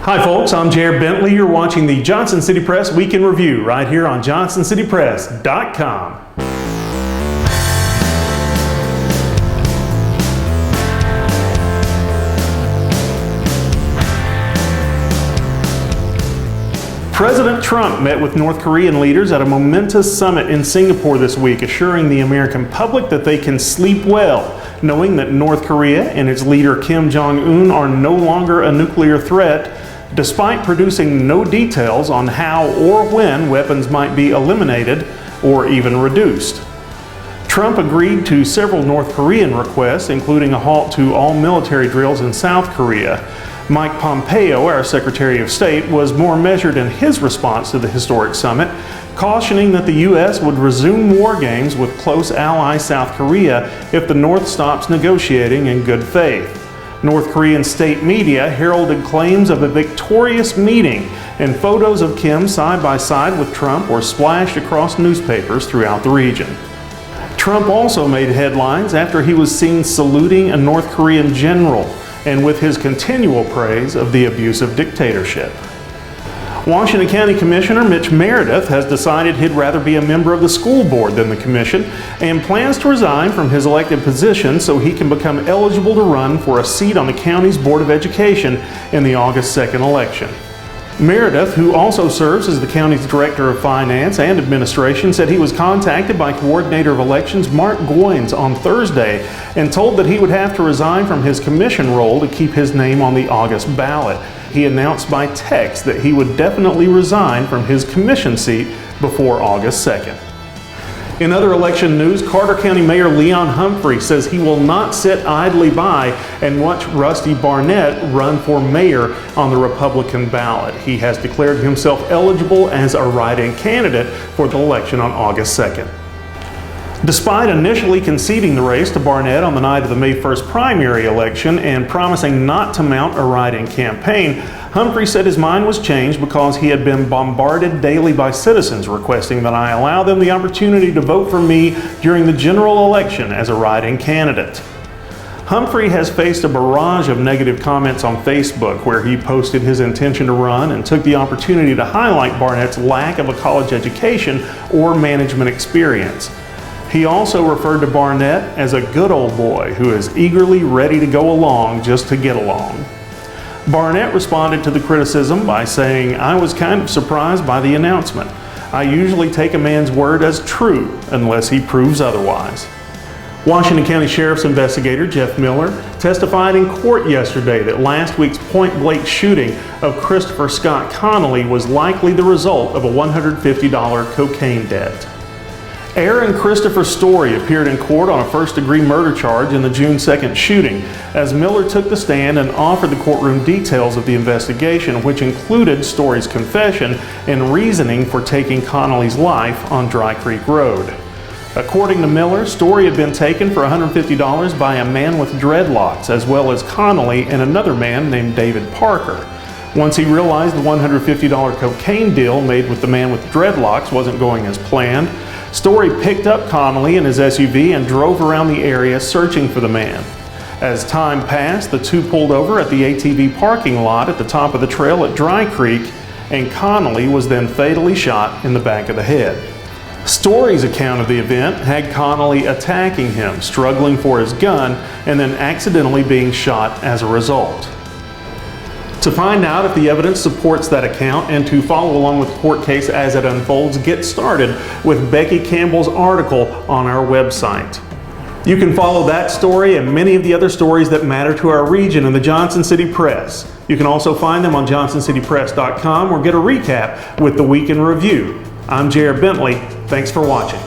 Hi folks, I'm Jared Bentley. You're watching the Johnson City Press Week in Review right here on johnsоncitypress.com. President Trump met with North Korean leaders at a momentous summit in Singapore this week, assuring the American public that they can sleep well, knowing that North Korea and its leader Kim Jong-un are no longer a nuclear threat, despite producing no details on how or when weapons might be eliminated or even reduced. Trump agreed to several North Korean requests, including a halt to all military drills in South Korea. Mike Pompeo, our Secretary of State, was more measured in his response to the historic summit, cautioning that the U.S. would resume war games with close ally South Korea if the North stops negotiating in good faith. North Korean state media heralded claims of a victorious meeting, and photos of Kim side by side with Trump were splashed across newspapers throughout the region. Trump also made headlines after he was seen saluting a North Korean general, and with his continual praise of the abusive dictatorship. Washington County Commissioner Mitch Meredith has decided he'd rather be a member of the school board than the commission and plans to resign from his elected position so he can become eligible to run for a seat on the county's Board of Education in the August 2nd election. Meredith, who also serves as the county's Director of Finance and Administration, said he was contacted by Coordinator of Elections Mark Goines on Thursday and told that he would have to resign from his commission role to keep his name on the August ballot. He announced by text that he would definitely resign from his commission seat before August 2nd. In other election news, Carter County Mayor Leon Humphrey says he will not sit idly by and watch Rusty Barnett run for mayor on the Republican ballot. He has declared himself eligible as a write-in candidate for the election on August 2nd. Despite initially conceding the race to Barnett on the night of the May 1st primary election and promising not to mount a write-in campaign, Humphrey said his mind was changed because he had been bombarded daily by citizens requesting that I allow them the opportunity to vote for me during the general election as a write-in candidate. Humphrey has faced a barrage of negative comments on Facebook where he posted his intention to run and took the opportunity to highlight Barnett's lack of a college education or management experience. He also referred to Barnett as a good old boy who is eagerly ready to go along just to get along. Barnett responded to the criticism by saying, "I was kind of surprised by the announcement. I usually take a man's word as true unless he proves otherwise." Washington County Sheriff's investigator Jeff Miller testified in court yesterday that last week's point-blank shooting of Christopher Scott Connolly was likely the result of a $150 cocaine debt. Aaron Christopher Story appeared in court on a first-degree murder charge in the June 2nd shooting, as Miller took the stand and offered the courtroom details of the investigation, which included Story's confession and reasoning for taking Connolly's life on Dry Creek Road. According to Miller, Story had been taken for $150 by a man with dreadlocks, as well as Connolly and another man named David Parker. Once he realized the $150 cocaine deal made with the man with dreadlocks wasn't going as planned, Story picked up Connolly in his SUV and drove around the area searching for the man. As time passed, the two pulled over at the ATV parking lot at the top of the trail at Dry Creek, and Connolly was then fatally shot in the back of the head. Story's account of the event had Connolly attacking him, struggling for his gun, and then accidentally being shot as a result. To find out if the evidence supports that account and to follow along with the court case as it unfolds, get started with Becky Campbell's article on our website. You can follow that story and many of the other stories that matter to our region in the Johnson City Press. You can also find them on johnsоncitypress.com or get a recap with the Week in Review. I'm Jared Bentley. Thanks for watching.